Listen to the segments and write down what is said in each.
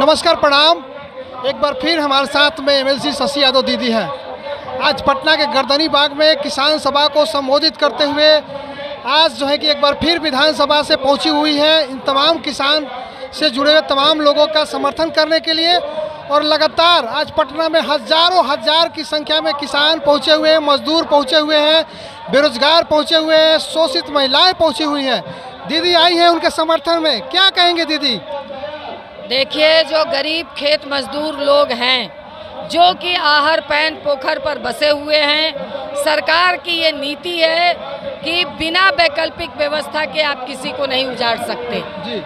नमस्कार, प्रणाम। एक बार फिर हमारे साथ में एमएलसी शशि यादव दीदी हैं। आज पटना के गर्दनी बाग में किसान सभा को संबोधित करते हुए आज जो है कि एक बार फिर विधानसभा से पहुंची हुई है इन तमाम किसान से जुड़े हुए तमाम लोगों का समर्थन करने के लिए। और लगातार आज पटना में हज़ारों हजार की संख्या में किसान पहुंचे हुए हैं, मजदूर पहुंचे हुए हैं, बेरोजगार पहुंचे हुए हैं, शोषित महिलाएं पहुंची हुई हैं। दीदी आई हैं उनके समर्थन में, क्या कहेंगे दीदी? देखिए, जो गरीब खेत मजदूर लोग हैं जो कि आहर पैन पोखर पर बसे हुए हैं, सरकार की ये नीति है कि बिना वैकल्पिक व्यवस्था के आप किसी को नहीं उजाड़ सकते।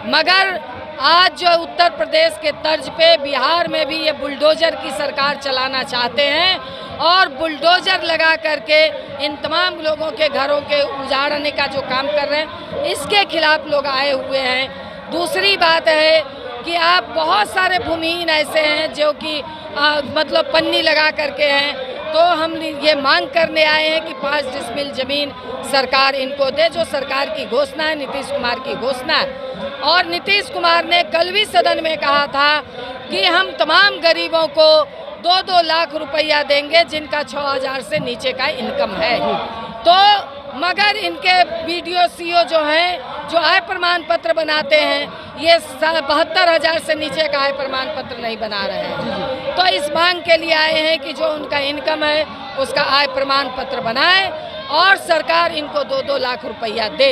मगर आज जो उत्तर प्रदेश के तर्ज पे बिहार में भी ये बुलडोजर की सरकार चलाना चाहते हैं और बुलडोजर लगा करके इन तमाम लोगों के घरों के उजाड़ने का जो काम कर रहे हैं, इसके खिलाफ लोग आए हुए हैं। दूसरी बात है कि आप बहुत सारे भूमिहीन ऐसे हैं जो कि मतलब पन्नी लगा करके हैं, तो हम ये मांग करने आए हैं कि 5 डिसमिल ज़मीन सरकार इनको दे, जो सरकार की घोषणा है, नीतीश कुमार की घोषणा है। और नीतीश कुमार ने कल भी सदन में कहा था कि हम तमाम गरीबों को 2-2 लाख रुपया देंगे जिनका 6,000 से नीचे का इनकम है। तो मगर इनके बीडीओ सीओ जो हैं, जो आय प्रमाण पत्र बनाते हैं, ये 72,000 से नीचे का आय प्रमाण पत्र नहीं बना रहे हैं। तो इस मांग के लिए आए हैं कि जो उनका इनकम है उसका आय प्रमाण पत्र बनाए और सरकार इनको 2-2 लाख रुपया दे।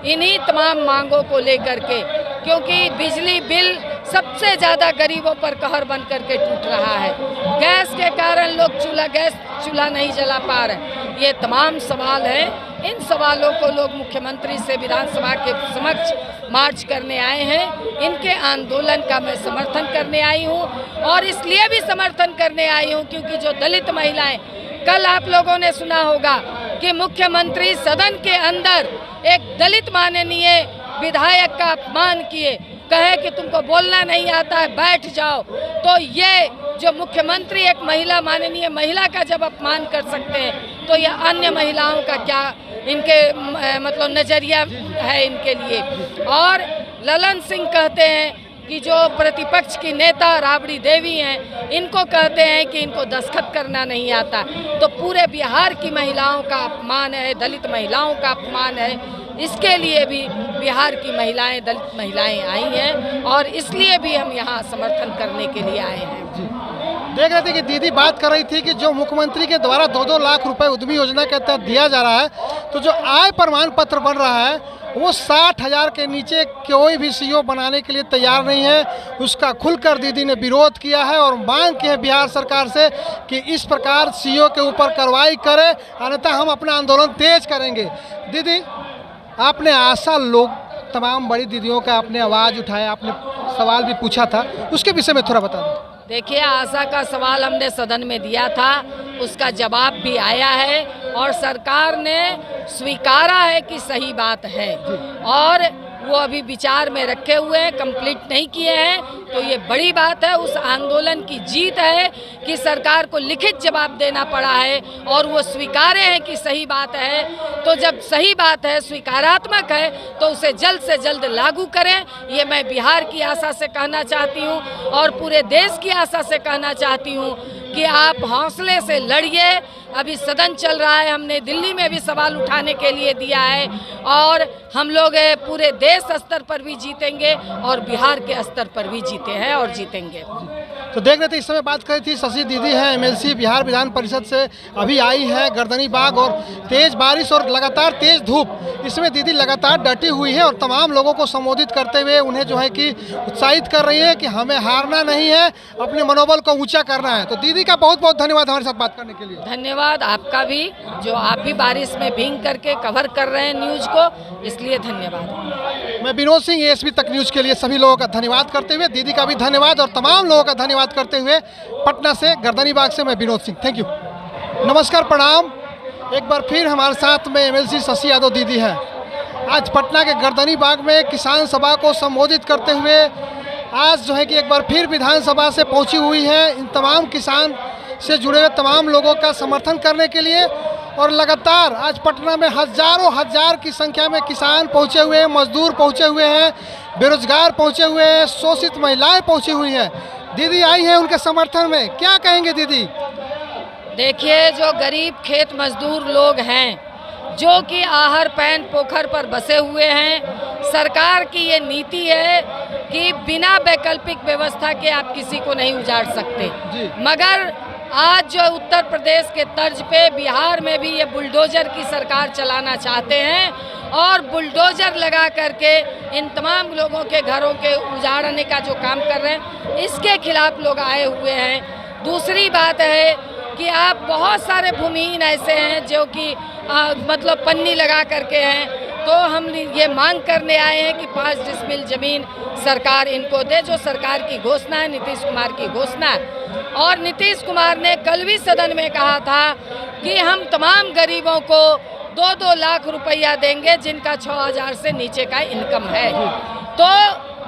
इन्हीं तमाम मांगों को लेकर के, क्योंकि बिजली बिल सबसे ज़्यादा गरीबों पर कहर बन करके टूट रहा है। गैस के कारण लोग गैस चूल्हा नहीं जला पा रहे। ये तमाम सवाल हैं। इन सवालों को लोग मुख्यमंत्री से विधानसभा के समक्ष मार्च करने आए हैं। इनके आंदोलन का मैं समर्थन करने आई हूँ और इसलिए भी समर्थन करने आई हूँ क्योंकि जो दलित महिलाएं, कल आप लोगों ने सुना होगा कि मुख्यमंत्री सदन के अंदर एक दलित माननीय विधायक का अपमान किए, कहे कि तुमको बोलना नहीं आता है, बैठ जाओ। तो ये जो मुख्यमंत्री एक महिला, माननीय महिला का जब अपमान कर सकते हैं, तो यह अन्य महिलाओं का क्या इनके मतलब नज़रिया है इनके लिए। और ललन सिंह कहते हैं कि जो प्रतिपक्ष की नेता राबड़ी देवी हैं, इनको कहते हैं कि इनको दस्तखत करना नहीं आता। तो पूरे बिहार की महिलाओं का अपमान है, दलित महिलाओं का अपमान है। इसके लिए भी बिहार की महिलाएं, दलित महिलाएं आई हैं और इसलिए भी हम यहाँ समर्थन करने के लिए आए हैं। देख रहे थे कि दीदी बात कर रही थी कि जो मुख्यमंत्री के द्वारा 2-2 लाख रुपए उद्यमी योजना के तहत दिया जा रहा है, तो जो आय प्रमाण पत्र बन रहा है वो 60,000 के नीचे कोई भी सीओ बनाने के लिए तैयार नहीं है। उसका खुलकर दीदी ने विरोध किया है और मांग की है बिहार सरकार से कि इस प्रकार सीओ के ऊपर कार्रवाई करे, अन्यथा हम अपना आंदोलन तेज करेंगे। दीदी, आपने आशा लोग तमाम बड़ी दीदियों का आपने आवाज़ उठाया, आपने सवाल भी पूछा था, उसके विषय में थोड़ा बता दें। देखिए, आशा का सवाल हमने सदन में दिया था, उसका जवाब भी आया है और सरकार ने स्वीकारा है कि सही बात है और वो अभी विचार में रखे हुए हैं, कंप्लीट नहीं किए हैं। तो ये बड़ी बात है, उस आंदोलन की जीत है कि सरकार को लिखित जवाब देना पड़ा है और वो स्वीकारे हैं कि सही बात है। तो जब सही बात है, स्वीकारात्मक है, तो उसे जल्द से जल्द लागू करें। ये मैं बिहार की आशा से कहना चाहती हूँ और पूरे देश की आशा से कहना चाहती हूँ कि आप हौसले से लड़िए। अभी सदन चल रहा है, हमने दिल्ली में भी सवाल उठाने के लिए दिया है और हम लोग पूरे देश स्तर पर भी जीतेंगे और बिहार के स्तर पर भी जीते हैं और जीतेंगे। तो देख रहे थे, इस समय बात करी थी शशि दीदी हैं, एमएलसी बिहार विधान परिषद से अभी आई है गर्दनी बाग। और तेज बारिश और लगातार तेज धूप, इसमें दीदी लगातार डटी हुई है और तमाम लोगों को संबोधित करते हुए उन्हें जो है कि उत्साहित कर रही है कि हमें हारना नहीं है, अपने मनोबल को ऊंचा करना है। तो दीदी का बहुत बहुत धन्यवाद हमारे साथ बात करने के लिए। धन्यवाद आपका भी, जो आप भी बारिश में भीग करके कवर कर रहे हैं न्यूज़ को, इसलिए धन्यवाद। मैं विनोद सिंह, एएसपी तक न्यूज़ के लिए सभी लोगों का धन्यवाद करते हुए, दीदी का भी धन्यवाद और तमाम लोगों का धन्यवाद करते हुए, पटना से गर्दनी बाग से मैं विनोद सिंह, थैंक यू। नमस्कार, प्रणाम। एक बार फिर हमारे साथ में एमएलसी शशि यादव दीदी हैं। आज पटना के गर्दनी बाग में किसान सभा को संबोधित करते हुए आज जो है कि एक बार फिर विधानसभा से पहुंची हुई है इन तमाम किसान से जुड़े हुए तमाम लोगों का समर्थन करने के लिए। और लगातार आज पटना में हजारों हजार की संख्या में किसान पहुंचे हुए हैं, मजदूर पहुंचे हुए हैं, बेरोजगार पहुंचे हुए हैं, शोषित महिलाएं पहुंची हुई हैं। दीदी आई हैं उनके समर्थन में, क्या कहेंगे दीदी? देखिए, जो गरीब खेत मजदूर लोग हैं, जो कि आहर पैन पोखर पर बसे हुए हैं, सरकार की ये नीति है कि बिना वैकल्पिक व्यवस्था के आप किसी को नहीं उजाड़ सकते। मगर आज जो उत्तर प्रदेश के तर्ज पे बिहार में भी ये बुलडोजर की सरकार चलाना चाहते हैं और बुलडोजर लगा करके इन तमाम लोगों के घरों के उजाड़ने का जो काम कर रहे हैं, इसके खिलाफ लोग आए हुए हैं। दूसरी बात है कि आप बहुत सारे भूमिहीन ऐसे हैं जो कि मतलब पन्नी लगा करके हैं, तो हम ये मांग करने आए हैं कि 5 डिसमिल ज़मीन सरकार इनको दे, जो सरकार की घोषणा है, नीतीश कुमार की घोषणा है। और नीतीश कुमार ने कल भी सदन में कहा था कि हम तमाम गरीबों को 2-2 लाख रुपया देंगे जिनका 6,000 से नीचे का इनकम है। तो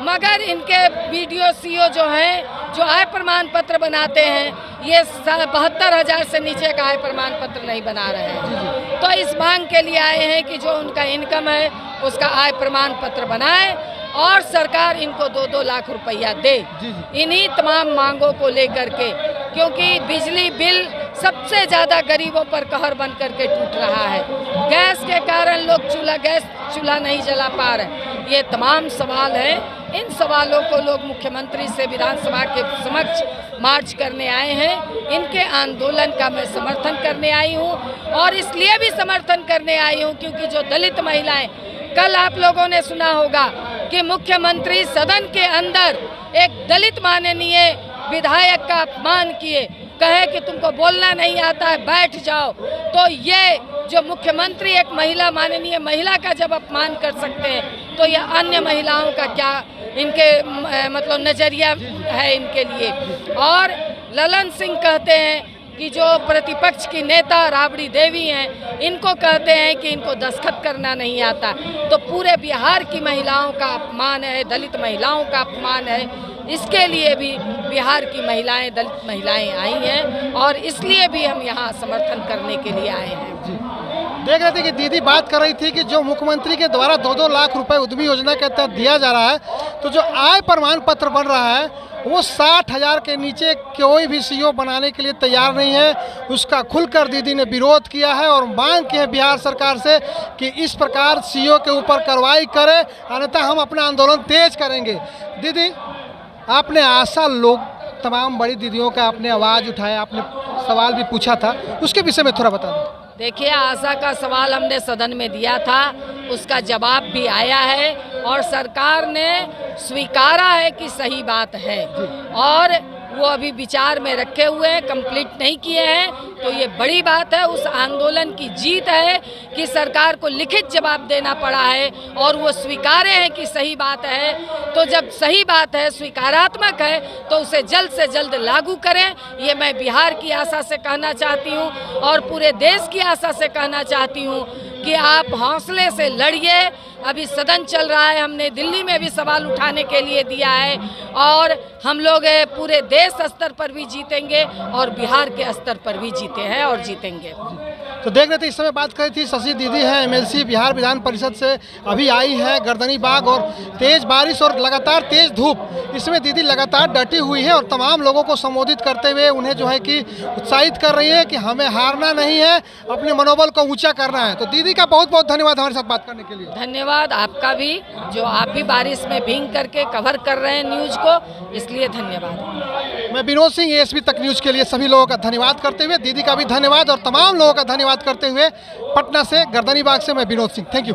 मगर इनके बीडीओ सीओ जो हैं, जो आय प्रमाण पत्र बनाते हैं, ये 72,000 से नीचे का आय प्रमाण पत्र नहीं बना रहे हैं। तो इस मांग के लिए आए हैं कि जो उनका इनकम है उसका आय प्रमाण पत्र बनाए और सरकार इनको 2-2 लाख रुपया दे। इन्हीं तमाम मांगों को लेकर के, क्योंकि बिजली बिल सबसे ज़्यादा गरीबों पर कहर बन करके टूट रहा है। गैस के कारण लोग गैस चूल्हा नहीं जला पा रहे। ये तमाम सवाल हैं। इन सवालों को लोग मुख्यमंत्री से विधानसभा के समक्ष मार्च करने आए हैं। इनके आंदोलन का मैं समर्थन करने आई हूँ और इसलिए भी समर्थन करने आई हूँ क्योंकि जो दलित महिलाएं, कल आप लोगों ने सुना होगा कि मुख्यमंत्री सदन के अंदर एक दलित माननीय विधायक का अपमान किए, कहे कि तुमको बोलना नहीं आता है, बैठ जाओ। तो ये जो मुख्यमंत्री एक महिला, माननीय महिला का जब अपमान कर सकते हैं, तो ये अन्य महिलाओं का क्या इनके मतलब नज़रिया है इनके लिए। और ललन सिंह कहते हैं कि जो प्रतिपक्ष की नेता राबड़ी देवी हैं, इनको कहते हैं कि इनको दस्तखत करना नहीं आता। तो पूरे बिहार की महिलाओं का अपमान है, दलित महिलाओं का अपमान है। इसके लिए भी बिहार की महिलाएं, दलित महिलाएं आई हैं और इसलिए भी हम यहाँ समर्थन करने के लिए आए हैं। देख रहे थे कि दीदी बात कर रही थी कि जो मुख्यमंत्री के द्वारा 2-2 लाख रुपए उद्यमी योजना के तहत दिया जा रहा है, तो जो आय प्रमाण पत्र बन रहा है वो 60,000 के नीचे कोई भी सीओ बनाने के लिए तैयार नहीं है। उसका खुलकर दीदी ने विरोध किया है और मांग की है बिहार सरकार से कि इस प्रकार सीओ के ऊपर कार्रवाई करे, अन्यथा हम अपना आंदोलन तेज करेंगे। दीदी, आपने आशा लोग तमाम बड़ी दीदियों का आपने आवाज़ उठाया, आपने सवाल भी पूछा था, उसके विषय में थोड़ा बता दें। देखिए, आशा का सवाल हमने सदन में दिया था, उसका जवाब भी आया है और सरकार ने स्वीकारा है कि सही बात है और वो अभी विचार में रखे हुए हैं, कंप्लीट नहीं किए हैं। तो ये बड़ी बात है, उस आंदोलन की जीत है कि सरकार को लिखित जवाब देना पड़ा है और वो स्वीकारे हैं कि सही बात है। तो जब सही बात है, स्वीकारात्मक है, तो उसे जल्द से जल्द लागू करें। ये मैं बिहार की आशा से कहना चाहती हूँ और पूरे देश की आशा से कहना चाहती हूँ कि आप हौसले से लड़िए। अभी सदन चल रहा है, हमने दिल्ली में भी सवाल उठाने के लिए दिया है और हम लोग पूरे देश स्तर पर भी जीतेंगे और बिहार के स्तर पर भी जीते हैं और जीतेंगे। तो देख रहे थे, इस समय बात करी थी शशि दीदी हैं, एमएलसी बिहार विधान परिषद से अभी आई है गर्दनी बाग, और तेज बारिश और लगातार तेज धूप, इसमें दीदी लगातार डटी हुई है और तमाम लोगों को संबोधित करते हुए उन्हें जो है कि उत्साहित कर रही है कि हमें हारना नहीं है, अपने मनोबल को ऊंचा करना है। तो दीदी का बहुत बहुत धन्यवाद हमारे साथ बात करने के लिए। धन्यवाद आपका भी, जो आप भी बारिश में भीग करके कवर कर रहे हैं न्यूज़ को, इसलिए धन्यवाद। मैं विनोद सिंह, एएसपी तक न्यूज़ के लिए सभी लोगों का धन्यवाद करते हुए, दीदी का भी धन्यवाद और तमाम लोगों का धन्यवाद करते हुए, पटना से गर्दनी बाग से मैं विनोद सिंह, थैंक यू।